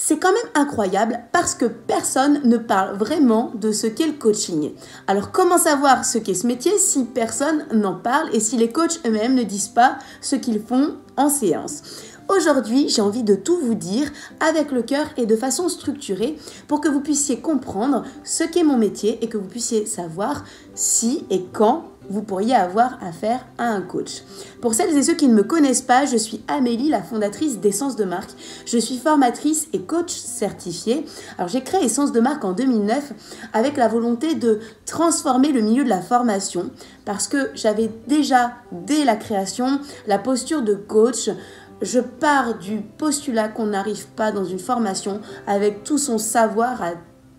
C'est quand même incroyable parce que personne ne parle vraiment de ce qu'est le coaching. Alors comment savoir ce qu'est ce métier si personne n'en parle et si les coachs eux-mêmes ne disent pas ce qu'ils font en séance? Aujourd'hui, j'ai envie de tout vous dire avec le cœur et de façon structurée pour que vous puissiez comprendre ce qu'est mon métier et que vous puissiez savoir si et quand vous pourriez avoir affaire à un coach. Pour celles et ceux qui ne me connaissent pas, je suis Amélie, la fondatrice d'Essence de Marque. Je suis formatrice et coach certifiée. Alors j'ai créé Essence de Marque en 2009 avec la volonté de transformer le milieu de la formation parce que j'avais déjà, dès la création, la posture de coach. Je pars du postulat qu'on n'arrive pas dans une formation avec tout son savoir à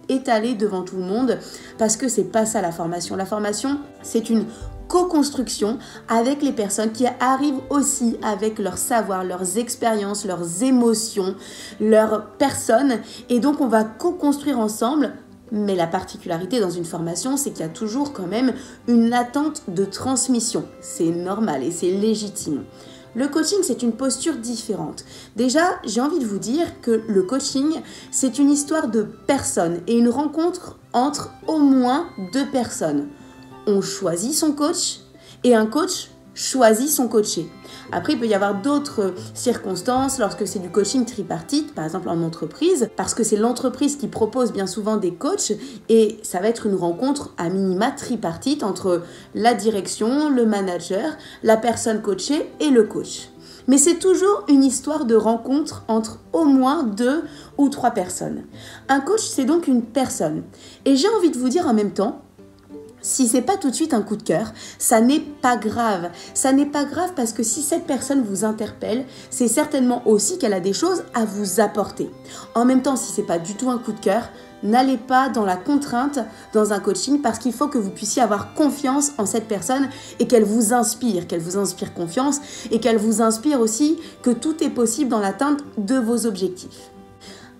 étalé devant tout le monde parce que c'est pas ça la formation. La formation, c'est une co-construction avec les personnes qui arrivent aussi avec leur savoir, leurs expériences, leurs émotions, leurs personnes et donc on va co-construire ensemble. Mais la particularité dans une formation, c'est qu'il y a toujours quand même une attente de transmission. C'est normal et c'est légitime. Le coaching, c'est une posture différente. Déjà, j'ai envie de vous dire que le coaching, c'est une histoire de personnes et une rencontre entre au moins deux personnes. On choisit son coach et un coach choisit son coaché. Après, il peut y avoir d'autres circonstances lorsque c'est du coaching tripartite, par exemple en entreprise, parce que c'est l'entreprise qui propose bien souvent des coachs et ça va être une rencontre à minima tripartite entre la direction, le manager, la personne coachée et le coach. Mais c'est toujours une histoire de rencontre entre au moins 2 ou 3 personnes. Un coach, c'est donc une personne. Et j'ai envie de vous dire en même temps, si c'est pas tout de suite un coup de cœur, ça n'est pas grave. Ça n'est pas grave parce que si cette personne vous interpelle, c'est certainement aussi qu'elle a des choses à vous apporter. En même temps, si c'est pas du tout un coup de cœur, n'allez pas dans la contrainte dans un coaching parce qu'il faut que vous puissiez avoir confiance en cette personne et qu'elle vous inspire confiance et qu'elle vous inspire aussi que tout est possible dans l'atteinte de vos objectifs.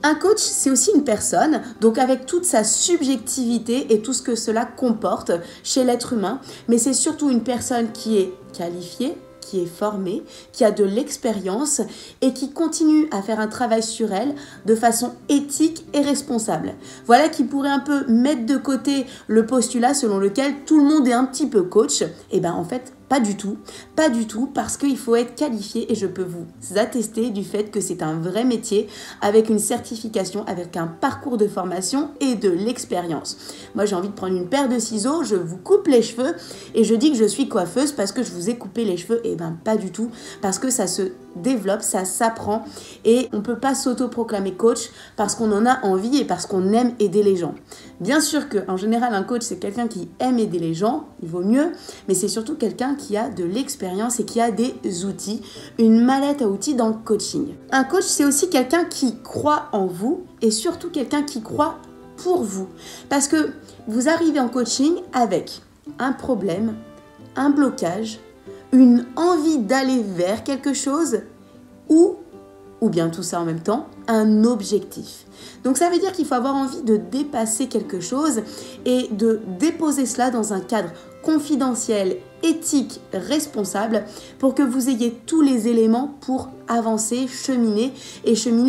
Un coach, c'est aussi une personne, donc avec toute sa subjectivité et tout ce que cela comporte chez l'être humain, mais c'est surtout une personne qui est qualifiée, qui est formée, qui a de l'expérience et qui continue à faire un travail sur elle de façon éthique et responsable. Voilà qui pourrait un peu mettre de côté le postulat selon lequel tout le monde est un petit peu coach. Et bien en fait, pas du tout, parce qu'il faut être qualifié et je peux vous attester du fait que c'est un vrai métier avec une certification, avec un parcours de formation et de l'expérience. Moi, j'ai envie de prendre une paire de ciseaux, je vous coupe les cheveux et je dis que je suis coiffeuse parce que je vous ai coupé les cheveux. Et ben pas du tout, parce que ça se développe, ça s'apprend et on peut pas s'autoproclamer coach parce qu'on en a envie et parce qu'on aime aider les gens. Bien sûr qu'en général, un coach, c'est quelqu'un qui aime aider les gens, il vaut mieux, mais c'est surtout quelqu'un qui a de l'expérience et qui a des outils, une mallette à outils dans le coaching. Un coach, c'est aussi quelqu'un qui croit en vous et surtout quelqu'un qui croit pour vous. Parce que vous arrivez en coaching avec un problème, un blocage, une envie d'aller vers quelque chose ou bien tout ça en même temps, un objectif. Donc ça veut dire qu'il faut avoir envie de dépasser quelque chose et de déposer cela dans un cadre confidentiel, éthique, responsable pour que vous ayez tous les éléments pour avancer, cheminer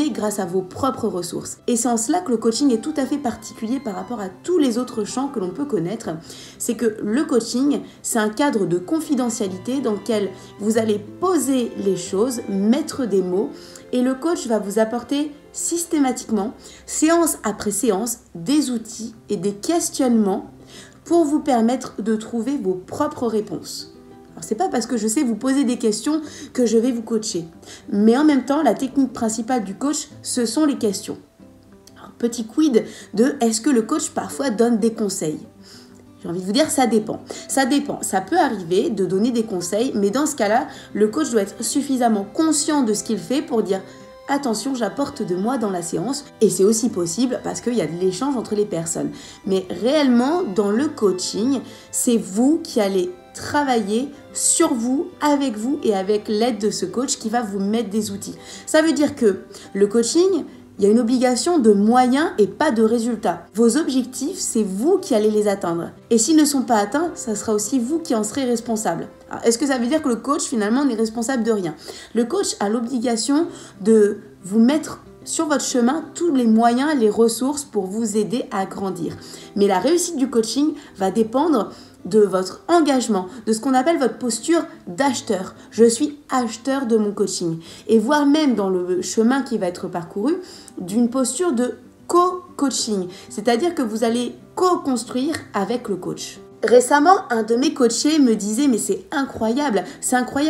grâce à vos propres ressources. Et c'est en cela que le coaching est tout à fait particulier par rapport à tous les autres champs que l'on peut connaître. C'est que le coaching, c'est un cadre de confidentialité dans lequel vous allez poser les choses, mettre des mots et le coach va vous apporter systématiquement, séance après séance, des outils et des questionnements pour vous permettre de trouver vos propres réponses. Alors, c'est pas parce que je sais vous poser des questions que je vais vous coacher. Mais en même temps, la technique principale du coach, ce sont les questions. Alors, petit quid de est-ce que le coach parfois donne des conseils ? J'ai envie de vous dire, ça dépend. Ça dépend. Ça peut arriver de donner des conseils, mais dans ce cas-là, le coach doit être suffisamment conscient de ce qu'il fait pour dire attention, j'apporte de moi dans la séance. Et c'est aussi possible parce qu'il y a de l'échange entre les personnes. Mais réellement, dans le coaching, c'est vous qui allez travailler sur vous, avec vous et avec l'aide de ce coach qui va vous mettre des outils. Ça veut dire que le coaching, il y a une obligation de moyens et pas de résultats. Vos objectifs, c'est vous qui allez les atteindre. Et s'ils ne sont pas atteints, ça sera aussi vous qui en serez responsable. Alors, est-ce que ça veut dire que le coach, finalement, n'est responsable de rien ? Le coach a l'obligation de vous mettre sur votre chemin tous les moyens, les ressources pour vous aider à grandir. Mais la réussite du coaching va dépendre de votre engagement, de ce qu'on appelle votre posture d'acheteur. Je suis acheteur de mon coaching. Et voire même dans le chemin qui va être parcouru, d'une posture de co-coaching. C'est-à-dire que vous allez co-construire avec le coach. Récemment, un de mes coachés me disait « mais c'est incroyable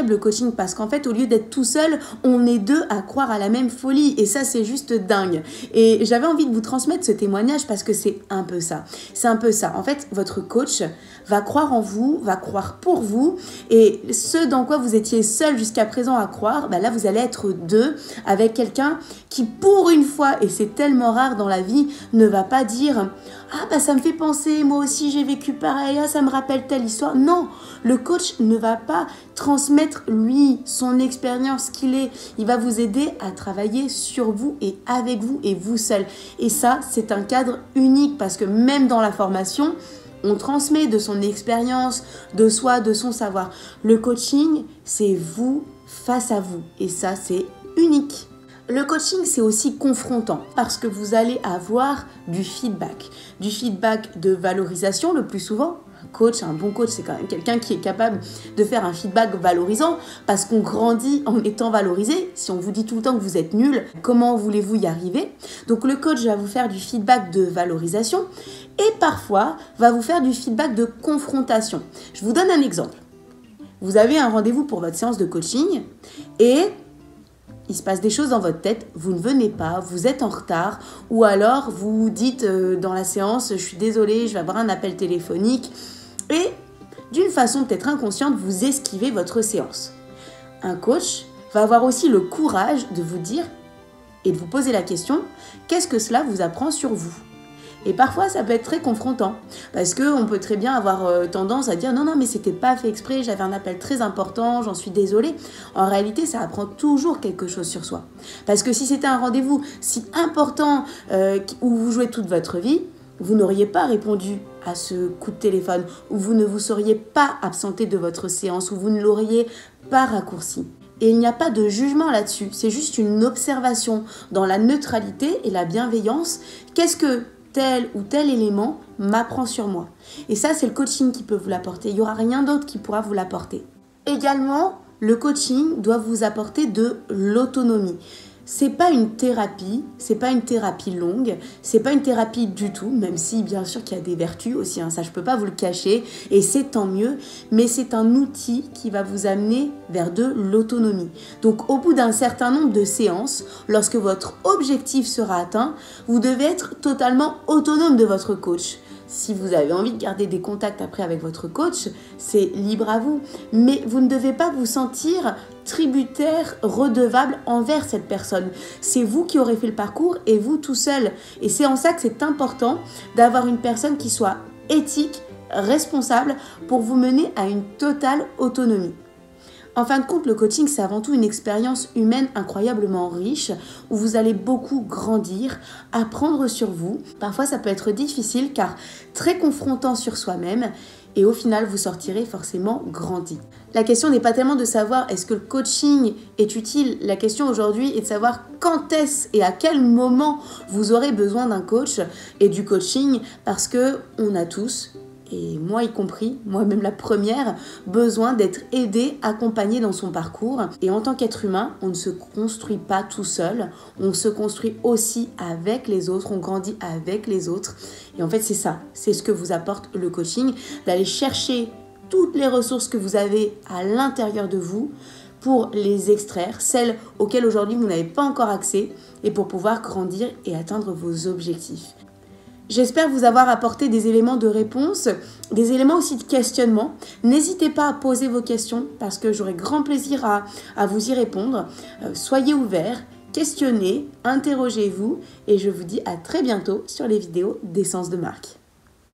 le coaching parce qu'en fait, au lieu d'être tout seul, on est deux à croire à la même folie et ça, c'est juste dingue. » Et j'avais envie de vous transmettre ce témoignage parce que c'est un peu ça. C'est un peu ça. En fait, votre coach va croire en vous, va croire pour vous et ce dans quoi vous étiez seul jusqu'à présent à croire, là, vous allez être deux avec quelqu'un qui, pour une fois, et c'est tellement rare dans la vie, ne va pas dire « ah ça me fait penser, moi aussi j'ai vécu pareil, ça me rappelle telle histoire ». Non, le coach ne va pas transmettre lui, son expérience qu'il est. Il va vous aider à travailler sur vous et avec vous et vous seul. Et ça, c'est un cadre unique parce que même dans la formation, on transmet de son expérience, de soi, de son savoir. Le coaching, c'est vous face à vous et ça, c'est unique. Le coaching, c'est aussi confrontant parce que vous allez avoir du feedback de valorisation le plus souvent. Un bon coach, c'est quand même quelqu'un qui est capable de faire un feedback valorisant parce qu'on grandit en étant valorisé. Si on vous dit tout le temps que vous êtes nul, comment voulez-vous y arriver? Donc le coach va vous faire du feedback de valorisation et parfois va vous faire du feedback de confrontation. Je vous donne un exemple. Vous avez un rendez-vous pour votre séance de coaching et il se passe des choses dans votre tête, vous ne venez pas, vous êtes en retard, ou alors vous dites dans la séance « je suis désolée, je vais avoir un appel téléphonique » et d'une façon peut-être inconsciente, vous esquivez votre séance. Un coach va avoir aussi le courage de vous dire et de vous poser la question « qu'est-ce que cela vous apprend sur vous ?» Et parfois, ça peut être très confrontant parce qu'on peut très bien avoir tendance à dire « non, mais c'était pas fait exprès, j'avais un appel très important, j'en suis désolée ». En réalité, ça apprend toujours quelque chose sur soi. Parce que si c'était un rendez-vous si important où vous jouez toute votre vie, vous n'auriez pas répondu à ce coup de téléphone, ou vous ne vous seriez pas absenté de votre séance, ou vous ne l'auriez pas raccourci. Et il n'y a pas de jugement là-dessus, c'est juste une observation dans la neutralité et la bienveillance. Qu'est-ce que tel ou tel élément m'apprend sur moi. Et ça, c'est le coaching qui peut vous l'apporter. Il n'y aura rien d'autre qui pourra vous l'apporter. Également, le coaching doit vous apporter de l'autonomie. C'est pas une thérapie longue, c'est pas une thérapie du tout, même si bien sûr qu'il y a des vertus aussi, ça je peux pas vous le cacher, et c'est tant mieux, mais c'est un outil qui va vous amener vers de l'autonomie. Donc au bout d'un certain nombre de séances, lorsque votre objectif sera atteint, vous devez être totalement autonome de votre coach. Si vous avez envie de garder des contacts après avec votre coach, c'est libre à vous. Mais vous ne devez pas vous sentir tributaire, redevable envers cette personne. C'est vous qui aurez fait le parcours et vous tout seul. Et c'est en ça que c'est important d'avoir une personne qui soit éthique, responsable pour vous mener à une totale autonomie. En fin de compte, le coaching, c'est avant tout une expérience humaine incroyablement riche où vous allez beaucoup grandir, apprendre sur vous. Parfois, ça peut être difficile car très confrontant sur soi-même et au final, vous sortirez forcément grandi. La question n'est pas tellement de savoir est-ce que le coaching est utile. La question aujourd'hui est de savoir quand est-ce et à quel moment vous aurez besoin d'un coach et du coaching parce que on a tous, et moi y compris, moi-même la première, besoin d'être aidé, accompagné dans son parcours. Et en tant qu'être humain, on ne se construit pas tout seul, on se construit aussi avec les autres, on grandit avec les autres. Et en fait, c'est ça, c'est ce que vous apporte le coaching, d'aller chercher toutes les ressources que vous avez à l'intérieur de vous pour les extraire, celles auxquelles aujourd'hui vous n'avez pas encore accès, et pour pouvoir grandir et atteindre vos objectifs. J'espère vous avoir apporté des éléments de réponse, des éléments aussi de questionnement. N'hésitez pas à poser vos questions parce que j'aurai grand plaisir à vous y répondre. Soyez ouverts, questionnez, interrogez-vous et je vous dis à très bientôt sur les vidéos d'Essence de marque.